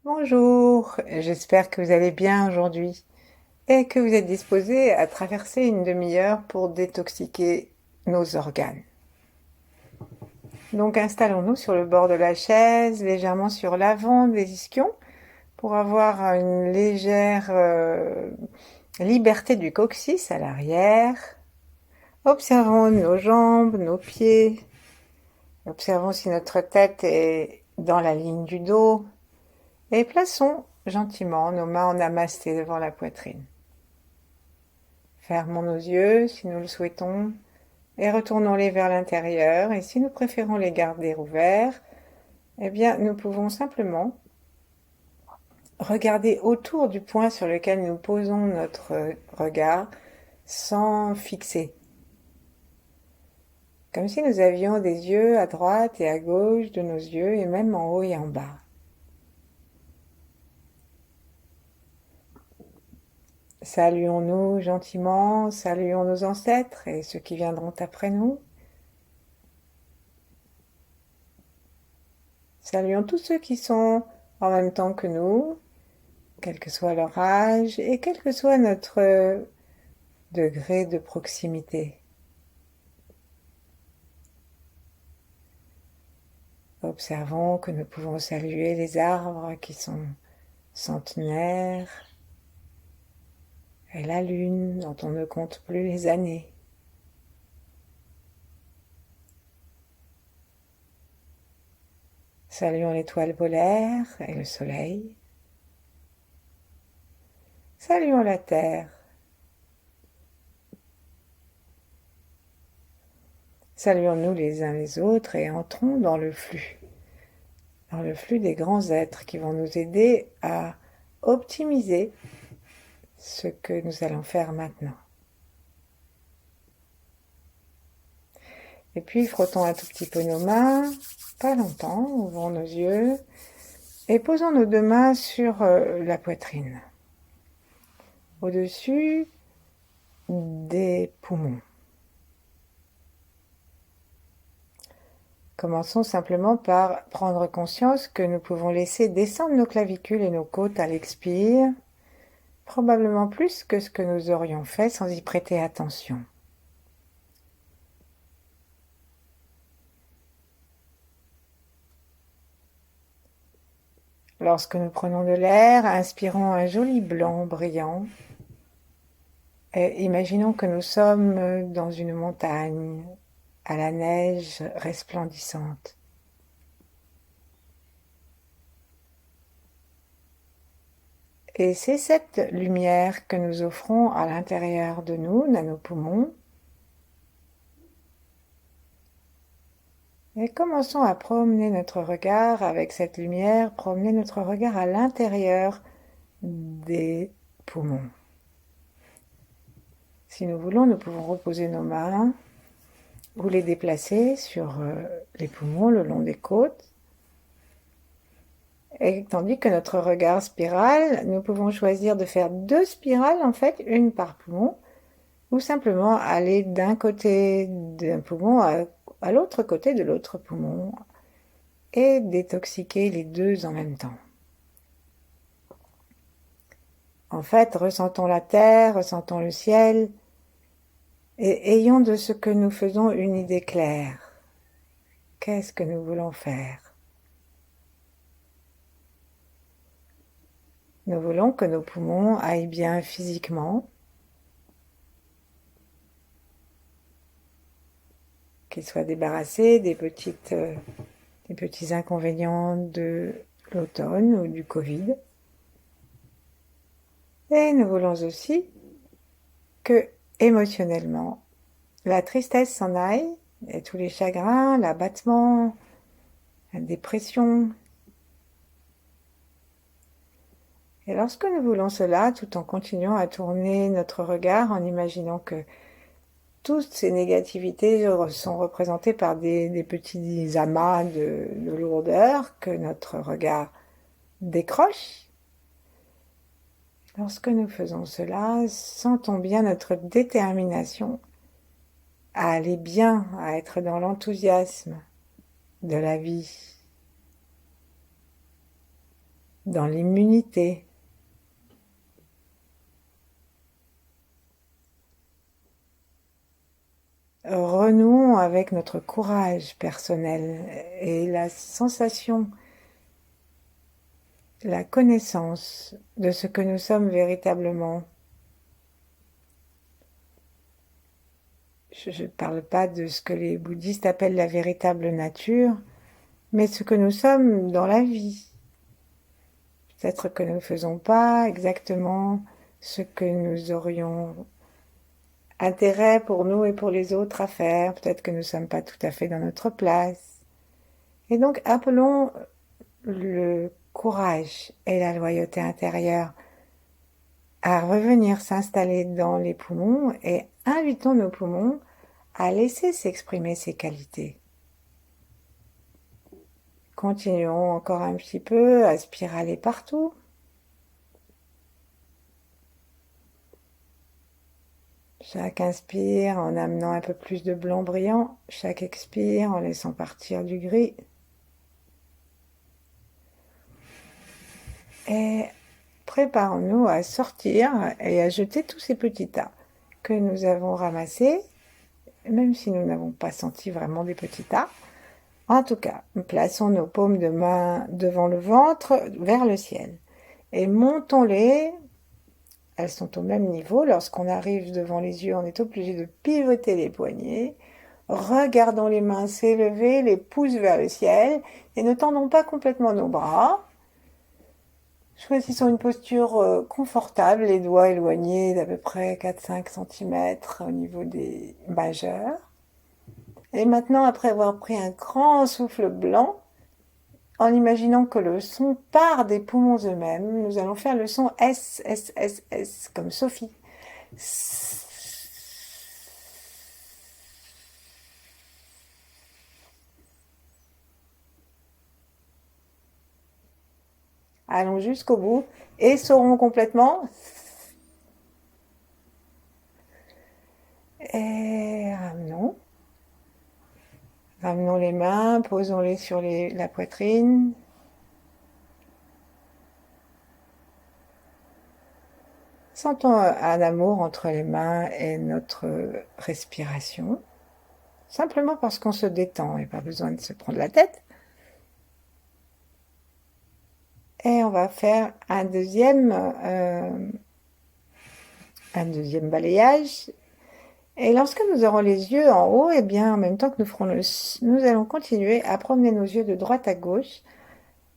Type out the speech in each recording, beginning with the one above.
Bonjour, j'espère que vous allez bien aujourd'hui et que vous êtes disposé à traverser une demi-heure pour détoxiquer nos organes. Donc installons-nous sur le bord de la chaise, légèrement sur l'avant des ischions, pour avoir une légère liberté du coccyx à l'arrière. Observons nos jambes, nos pieds. Observons si notre tête est dans la ligne du dos. Et plaçons gentiment nos mains en namasté devant la poitrine. Fermons nos yeux si nous le souhaitons et retournons-les vers l'intérieur. Et si nous préférons les garder ouverts, eh bien, nous pouvons simplement regarder autour du point sur lequel nous posons notre regard sans fixer. Comme si nous avions des yeux à droite et à gauche de nos yeux et même en haut et en bas. Saluons-nous gentiment, saluons nos ancêtres et ceux qui viendront après nous. Saluons tous ceux qui sont en même temps que nous, quel que soit leur âge et quel que soit notre degré de proximité. Observons que nous pouvons saluer les arbres qui sont centenaires et la lune dont on ne compte plus les années. Saluons l'étoile polaire et le soleil. Saluons la terre. Saluons-nous les uns les autres et entrons dans le flux des grands êtres qui vont nous aider à optimiser ce que nous allons faire maintenant. Et puis frottons un tout petit peu nos mains, pas longtemps, ouvrons nos yeux et posons nos deux mains sur la poitrine, au-dessus des poumons. Commençons simplement par prendre conscience que nous pouvons laisser descendre nos clavicules et nos côtes à l'expire, probablement plus que ce que nous aurions fait sans y prêter attention. Lorsque nous prenons de l'air, inspirons un joli blanc brillant et imaginons que nous sommes dans une montagne à la neige resplendissante. Et c'est cette lumière que nous offrons à l'intérieur de nous, dans nos poumons. Et commençons à promener notre regard avec cette lumière, promener notre regard à l'intérieur des poumons. Si nous voulons, nous pouvons reposer nos mains ou les déplacer sur les poumons le long des côtes. Et tandis que notre regard spirale, nous pouvons choisir de faire 2 spirales, en fait, une par poumon, ou simplement aller d'un côté d'un poumon à l'autre côté de l'autre poumon et détoxiquer les deux en même temps. En fait, ressentons la terre, ressentons le ciel, et ayons de ce que nous faisons une idée claire. Qu'est-ce que nous voulons faire? Nous voulons que nos poumons aillent bien physiquement, qu'ils soient débarrassés des petits inconvénients de l'automne ou du Covid. Et nous voulons aussi que, émotionnellement, la tristesse s'en aille, et tous les chagrins, l'abattement, la dépression. Et lorsque nous voulons cela, tout en continuant à tourner notre regard, en imaginant que toutes ces négativités sont représentées par des petits amas de lourdeur que notre regard décroche. Lorsque nous faisons cela, sentons bien notre détermination à aller bien, à être dans l'enthousiasme de la vie. dans l'immunité. Renouons avec notre courage personnel et la sensation, la connaissance de ce que nous sommes véritablement. Je ne parle pas de ce que les bouddhistes appellent la véritable nature, mais ce que nous sommes dans la vie. Peut-être que nous ne faisons pas exactement ce que nous aurions intérêt pour nous et pour les autres à faire. Peut-être que nous ne sommes pas tout à fait dans notre place. Et donc appelons le courage et la loyauté intérieure à revenir s'installer dans les poumons et invitons nos poumons à laisser s'exprimer ces qualités. Continuons encore un petit peu à spiraler partout. Chaque inspire en amenant un peu plus de blanc brillant, chaque expire en laissant partir du gris. Et préparons-nous à sortir et à jeter tous ces petits tas que nous avons ramassés, même si nous n'avons pas senti vraiment des petits tas. En tout cas, plaçons nos paumes de main devant le ventre, vers le ciel. Et montons-les, elles sont au même niveau. Lorsqu'on arrive devant les yeux, on est obligé de pivoter les poignets. Regardons les mains s'élever, les pouces vers le ciel, et ne tendons pas complètement nos bras. Choisissons une posture confortable, les doigts éloignés d'à peu près 4-5 cm au niveau des majeurs. Et maintenant, après avoir pris un grand souffle blanc, en imaginant que le son part des poumons eux-mêmes, nous allons faire le son S, S, S, S, comme Sophie. Allons jusqu'au bout et saurons complètement. Et ramenons. Ramenons les mains, posons-les sur la poitrine. Sentons un amour entre les mains et notre respiration. Simplement parce qu'on se détend et pas besoin de se prendre la tête. Et on va faire un deuxième balayage. Et lorsque nous aurons les yeux en haut, eh bien, en même temps que nous allons continuer à promener nos yeux de droite à gauche.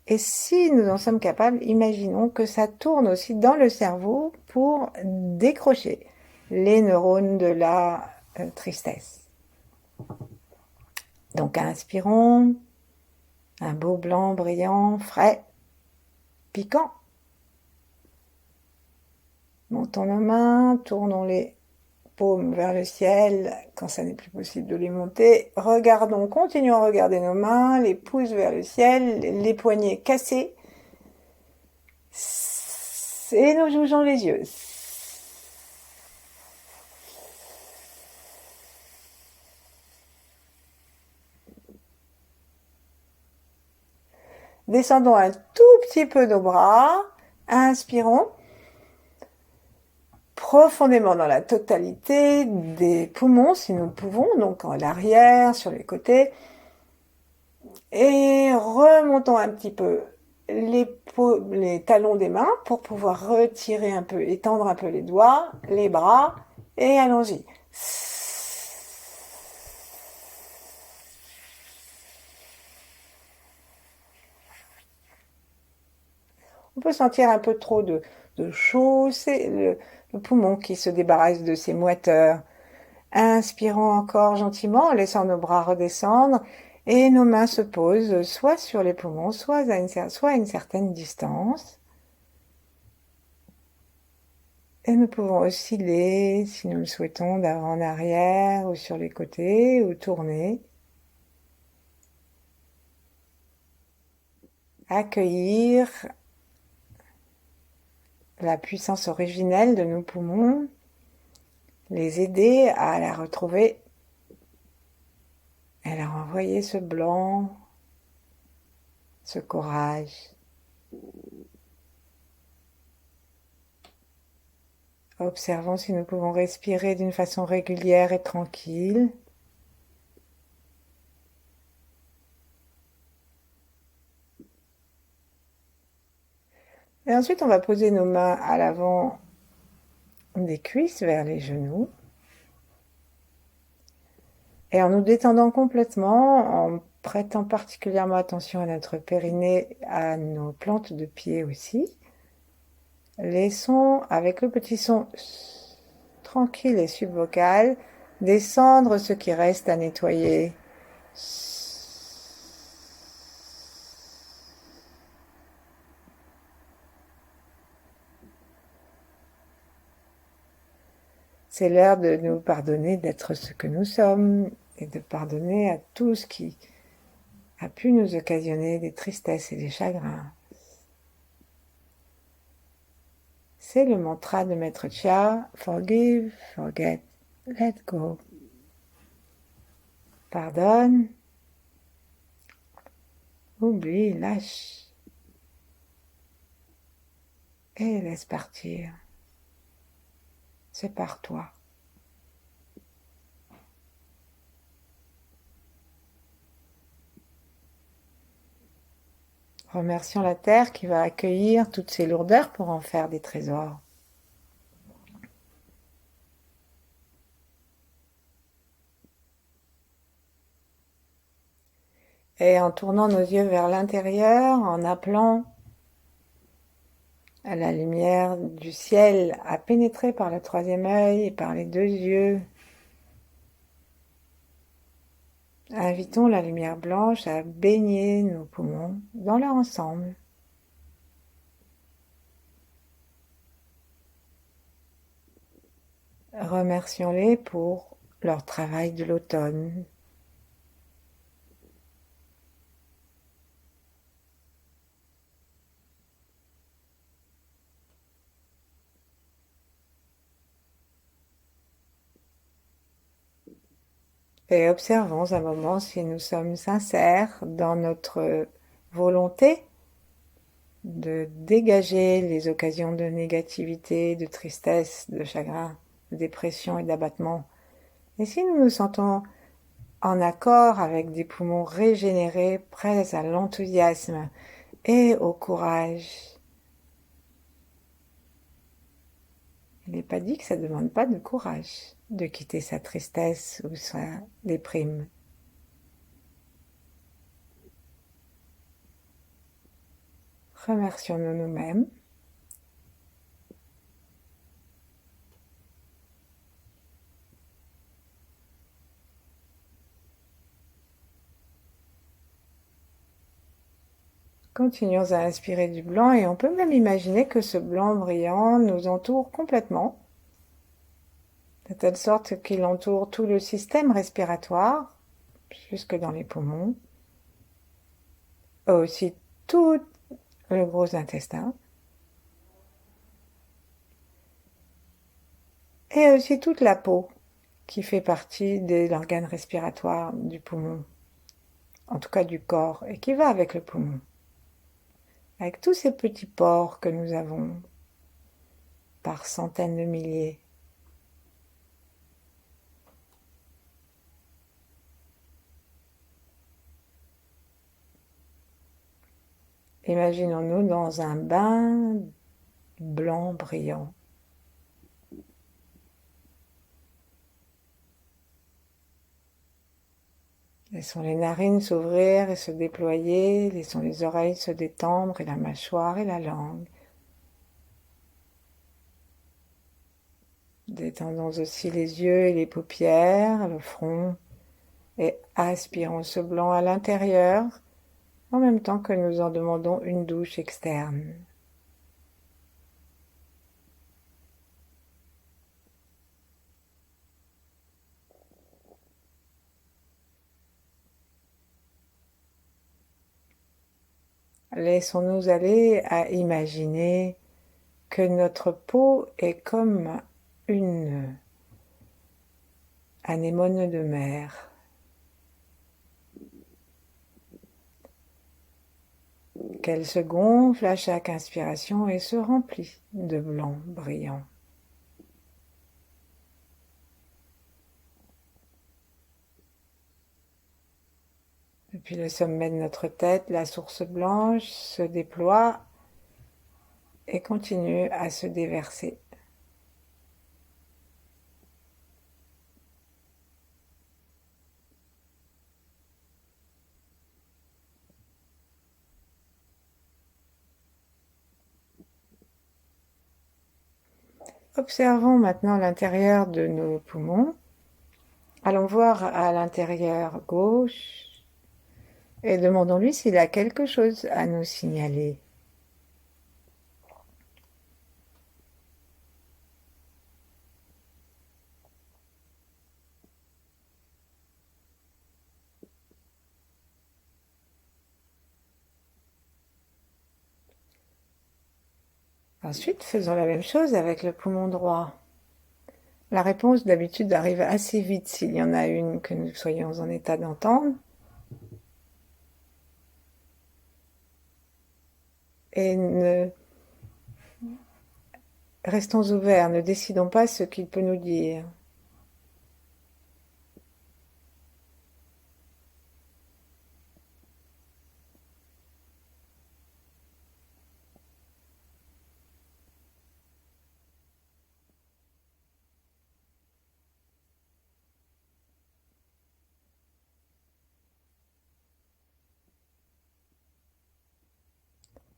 Et si nous en sommes capables, imaginons que ça tourne aussi dans le cerveau pour décrocher les neurones de la tristesse. Donc inspirons, un beau blanc brillant, frais, piquant. Montons nos mains, tournons les paumes vers le ciel quand ça n'est plus possible de les monter. Regardons, continuons à regarder nos mains, les pouces vers le ciel, les poignets cassés. Et nous jouons les yeux. Descendons un tout petit peu nos bras. Inspirons profondément dans la totalité des poumons, si nous le pouvons, donc à l'arrière, sur les côtés. Et remontons un petit peu les talons des mains pour pouvoir retirer un peu, étendre un peu les doigts, les bras, et allons-y. On peut sentir un peu trop de chaud, c'est le poumon qui se débarrasse de ses moiteurs. Inspirons encore gentiment en laissant nos bras redescendre et nos mains se posent soit sur les poumons, soit à une certaine distance. Et nous pouvons osciller, si nous le souhaitons, d'avant en arrière ou sur les côtés ou tourner. Accueillir la puissance originelle de nos poumons, les aider à la retrouver et leur envoyer ce blanc, ce courage. Observons si nous pouvons respirer d'une façon régulière et tranquille. Et ensuite, on va poser nos mains à l'avant des cuisses vers les genoux. Et en nous détendant complètement, en prêtant particulièrement attention à notre périnée, à nos plantes de pied aussi, laissons, avec le petit son tranquille et subvocal, descendre ce qui reste à nettoyer. C'est l'heure de nous pardonner d'être ce que nous sommes et de pardonner à tout ce qui a pu nous occasionner des tristesses et des chagrins. C'est le mantra de Maître Chia, Forgive, Forget, Let Go. Pardonne, oublie, lâche et laisse partir. C'est par toi. Remercions la terre qui va accueillir toutes ces lourdeurs pour en faire des trésors. Et en tournant nos yeux vers l'intérieur, en appelant à la lumière du ciel à pénétrer par le troisième œil et par les deux yeux, invitons la lumière blanche à baigner nos poumons dans leur ensemble. Remercions-les pour leur travail de l'automne. Et observons un moment si nous sommes sincères dans notre volonté de dégager les occasions de négativité, de tristesse, de chagrin, de dépression et d'abattement. Et si nous nous sentons en accord avec des poumons régénérés, prêts à l'enthousiasme et au courage. Il n'est pas dit que ça ne demande pas de courage de quitter sa tristesse ou sa déprime. Remercions-nous nous-mêmes. Continuons à inspirer du blanc et on peut même imaginer que ce blanc brillant nous entoure complètement, de telle sorte qu'il entoure tout le système respiratoire, jusque dans les poumons, aussi tout le gros intestin, et aussi toute la peau qui fait partie de l'organe respiratoire du poumon, en tout cas du corps, et qui va avec le poumon. Avec tous ces petits pores que nous avons par centaines de milliers. Imaginons-nous dans un bain blanc brillant. Laissons les narines s'ouvrir et se déployer, laissons les oreilles se détendre et la mâchoire et la langue. Détendons aussi les yeux et les paupières, le front, et aspirons ce blanc à l'intérieur, en même temps que nous en demandons une douche externe. Laissons-nous aller à imaginer que notre peau est comme une anémone de mer. Qu'elle se gonfle à chaque inspiration et se remplit de blanc brillant. puis le sommet de notre tête, la source blanche, se déploie et continue à se déverser. Observons maintenant l'intérieur de nos poumons. Allons voir à l'intérieur gauche et demandons-lui s'il a quelque chose à nous signaler. Ensuite, faisons la même chose avec le poumon droit. La réponse d'habitude arrive assez vite s'il y en a une que nous soyons en état d'entendre. Et restons ouverts, ne décidons pas ce qu'il peut nous dire.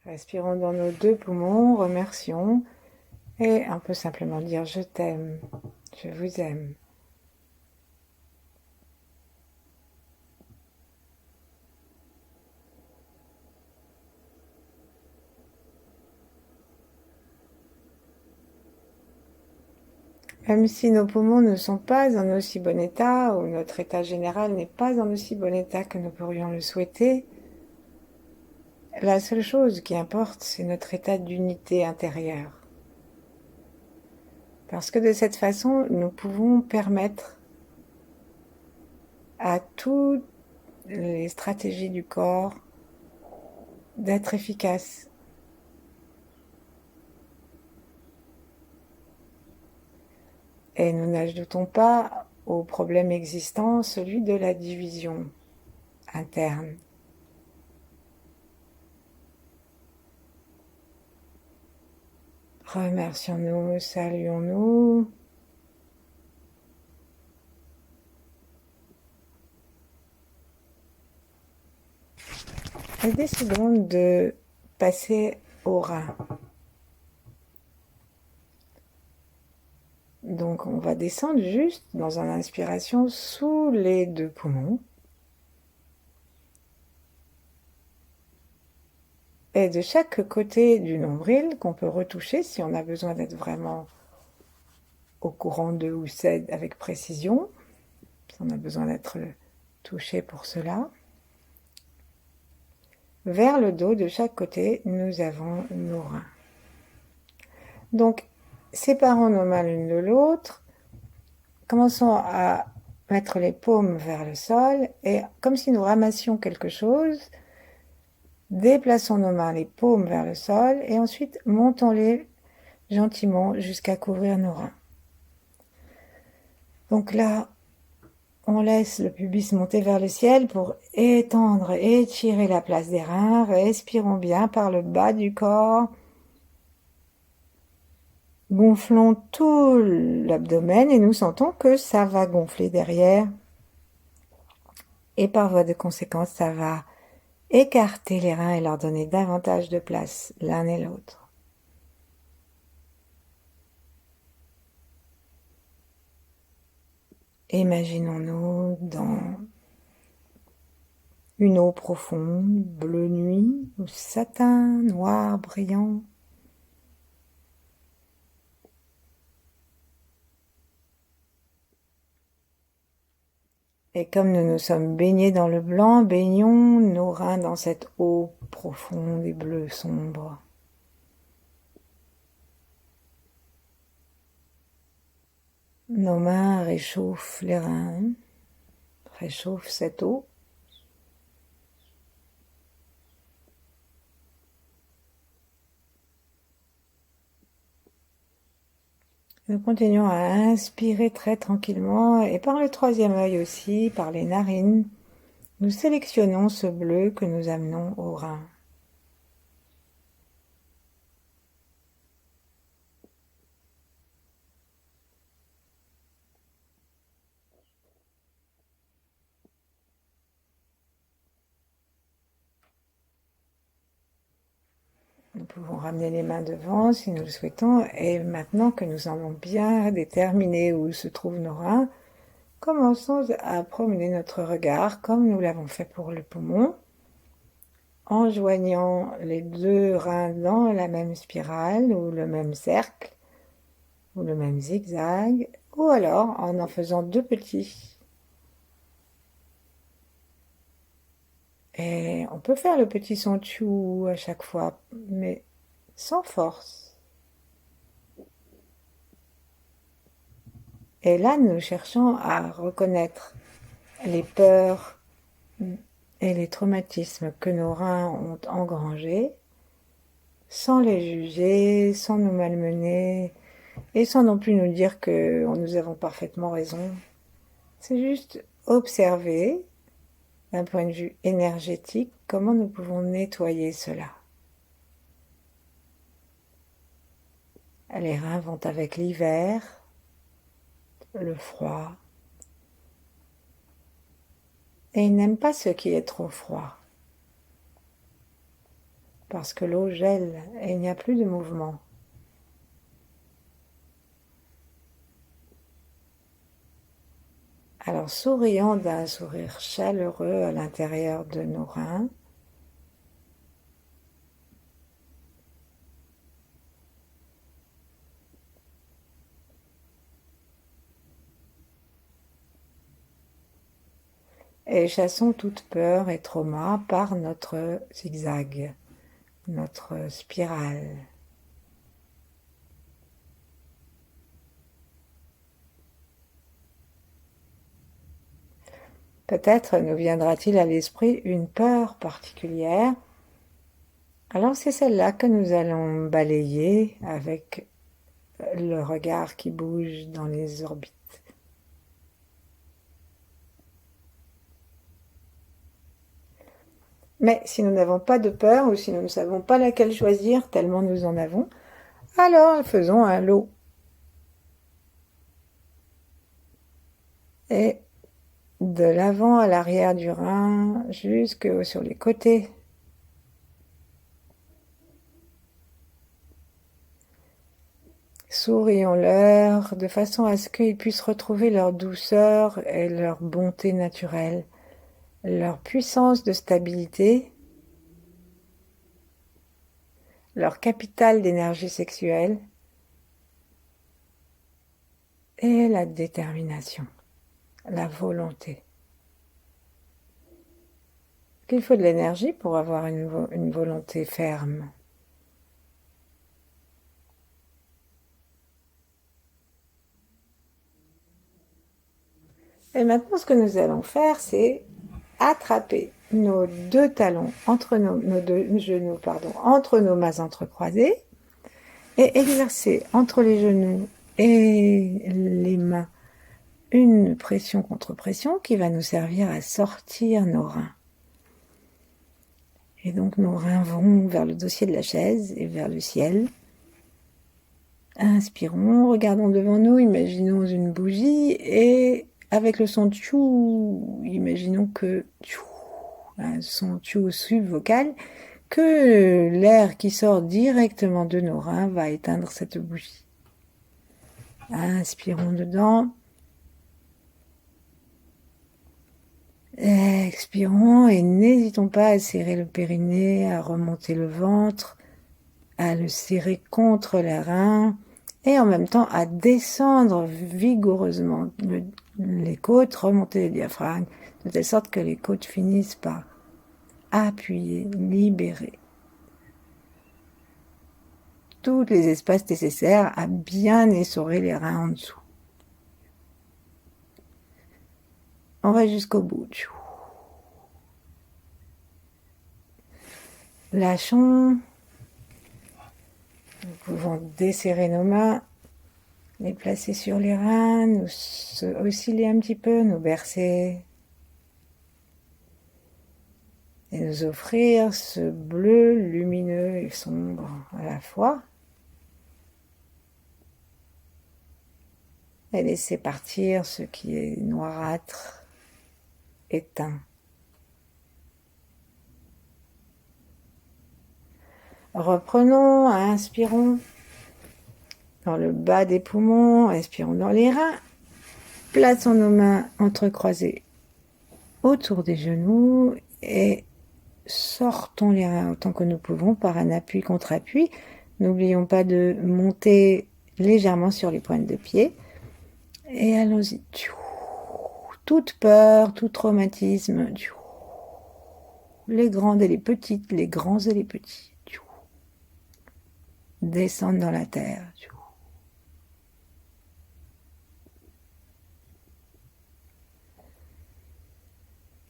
Respirons dans nos deux poumons, remercions, et on peut simplement dire je t'aime, je vous aime. Même si nos poumons ne sont pas en aussi bon état, ou notre état général n'est pas en aussi bon état que nous pourrions le souhaiter, la seule chose qui importe, c'est notre état d'unité intérieure. Parce que de cette façon, nous pouvons permettre à toutes les stratégies du corps d'être efficaces. Et nous n'ajoutons pas au problème existant celui de la division interne. Remercions-nous, saluons-nous. Et décidons de passer au rein. Donc on va descendre juste dans une inspiration sous les deux poumons. Et de chaque côté du nombril, qu'on peut retoucher si on a besoin d'être vraiment au courant de où c'est avec précision, si on a besoin d'être touché pour cela. Vers le dos, de chaque côté, nous avons nos reins. Donc, séparons nos mains l'une de l'autre. Commençons à mettre les paumes vers le sol et comme si nous ramassions quelque chose, déplaçons nos mains, les paumes vers le sol et ensuite montons-les gentiment jusqu'à couvrir nos reins. Donc là, on laisse le pubis monter vers le ciel pour étendre et étirer la place des reins. Respirons bien par le bas du corps. Gonflons tout l'abdomen et nous sentons que ça va gonfler derrière. Et par voie de conséquence, ça va écarter les reins et leur donner davantage de place l'un et l'autre. Imaginons-nous dans une eau profonde, bleu nuit, ou satin noir brillant. Et comme nous nous sommes baignés dans le blanc, baignons nos reins dans cette eau profonde et bleu sombre. Nos mains réchauffent les reins, réchauffent cette eau. Nous continuons à inspirer très tranquillement et par le troisième œil aussi, par les narines, Nous sélectionnons ce bleu que nous amenons au rein. Nous pouvons ramener les mains devant si nous le souhaitons, et maintenant que nous avons bien déterminé où se trouvent nos reins, commençons à promener notre regard comme nous l'avons fait pour le poumon, en joignant les deux reins dans la même spirale ou le même cercle ou le même zigzag, ou alors en faisant deux petits. Et on peut faire le petit son tchou à chaque fois, mais sans force. Et là, nous cherchons à reconnaître les peurs et les traumatismes que nos reins ont engrangés, sans les juger, sans nous malmener, et sans non plus nous dire que nous avons parfaitement raison. C'est juste observer, d'un point de vue énergétique, comment nous pouvons nettoyer cela. Les reins vont avec l'hiver, le froid, et ils n'aiment pas ce qui est trop froid, parce que l'eau gèle et il n'y a plus de mouvement. Alors sourions d'un sourire chaleureux à l'intérieur de nos reins, et chassons toute peur et trauma par notre zigzag, notre spirale. Peut-être nous viendra-t-il à l'esprit une peur particulière. Alors c'est celle-là que nous allons balayer avec le regard qui bouge dans les orbites. Mais si nous n'avons pas de peur ou si nous ne savons pas laquelle choisir tellement nous en avons, alors faisons un lot. Et de l'avant à l'arrière du rein, jusque sur les côtés. Sourions-leur de façon à ce qu'ils puissent retrouver leur douceur et leur bonté naturelle, leur puissance de stabilité, leur capital d'énergie sexuelle et la détermination, la volonté. Il faut de l'énergie pour avoir une volonté ferme. Et maintenant, ce que nous allons faire, c'est attraper nos deux talons entre nos deux genoux, entre nos mains entrecroisées et exercer entre les genoux et les mains une pression contre pression qui va nous servir à sortir nos reins. Et donc nos reins vont vers le dossier de la chaise et vers le ciel. Inspirons, regardons devant nous, imaginons une bougie et avec le son tchou, imaginons que tchou, un son tchou subvocal, que l'air qui sort directement de nos reins va éteindre cette bougie. Inspirons dedans. Expirons et n'hésitons pas à serrer le périnée, à remonter le ventre, à le serrer contre les reins et en même temps à descendre vigoureusement les côtes, remonter les diaphragmes, de telle sorte que les côtes finissent par appuyer, libérer tous les espaces nécessaires à bien essorer les reins en dessous. On va jusqu'au bout. Lâchons. Nous pouvons desserrer nos mains, les placer sur les reins, nous osciller un petit peu, nous bercer. et nous offrir ce bleu lumineux et sombre à la fois, et laisser partir ce qui est noirâtre, éteint. Reprenons, inspirons dans le bas des poumons, expirons dans les reins, plaçons nos mains entrecroisées autour des genoux et sortons les reins autant que nous pouvons par un appui contre appui. N'oublions pas de monter légèrement sur les pointes de pied. Et allons-y. Toute peur, tout traumatisme, les grandes et les petites, les grands et les petits, descendent dans la terre.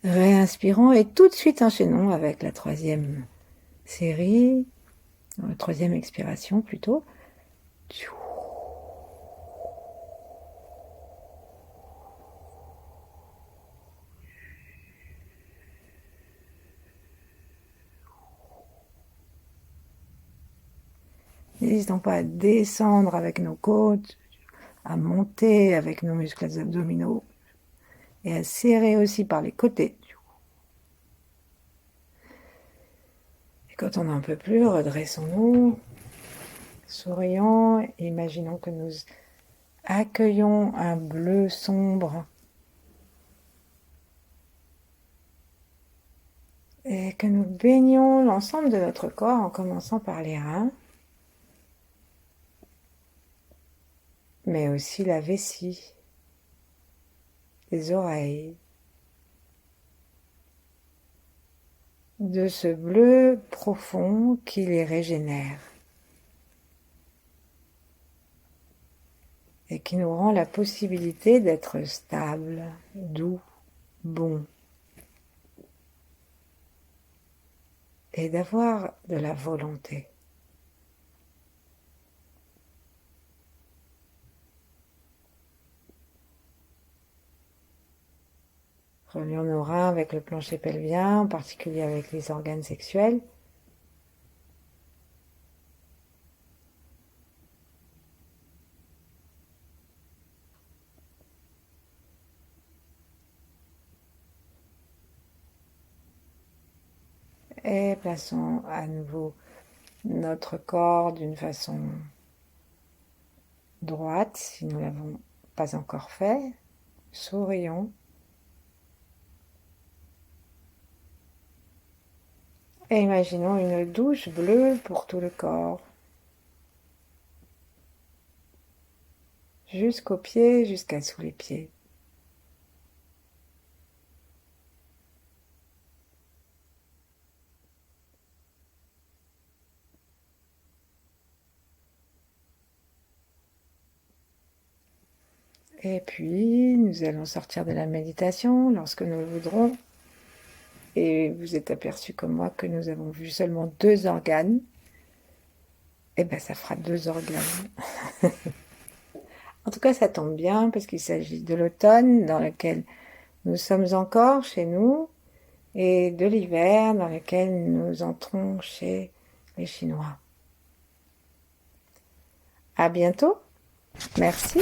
Réinspirons et tout de suite enchaînons avec la troisième série, la troisième expiration plutôt. N'hésitons pas à descendre avec nos côtes, à monter avec nos muscles abdominaux et à serrer aussi par les côtés. Et quand on n'en peut plus, redressons-nous, sourions, et imaginons que nous accueillons un bleu sombre et que nous baignons l'ensemble de notre corps en commençant par les reins, mais aussi la vessie, les oreilles, de ce bleu profond qui les régénère et qui nous rend la possibilité d'être stable, doux, bon et d'avoir de la volonté. Relions nos reins avec le plancher pelvien, en particulier avec les organes sexuels. Et plaçons à nouveau notre corps d'une façon droite, si nous ne l'avons pas encore fait. Sourions. Et imaginons une douche bleue pour tout le corps. Jusqu'aux pieds, jusqu'à sous les pieds. Et puis, nous allons sortir de la méditation lorsque nous le voudrons. Et vous êtes aperçu comme moi que nous avons vu seulement 2 organes. Et bien, ça fera 2 organes. En tout cas, ça tombe bien parce qu'il s'agit de l'automne dans lequel nous sommes encore chez nous et de l'hiver dans lequel nous entrons chez les Chinois. À bientôt. Merci.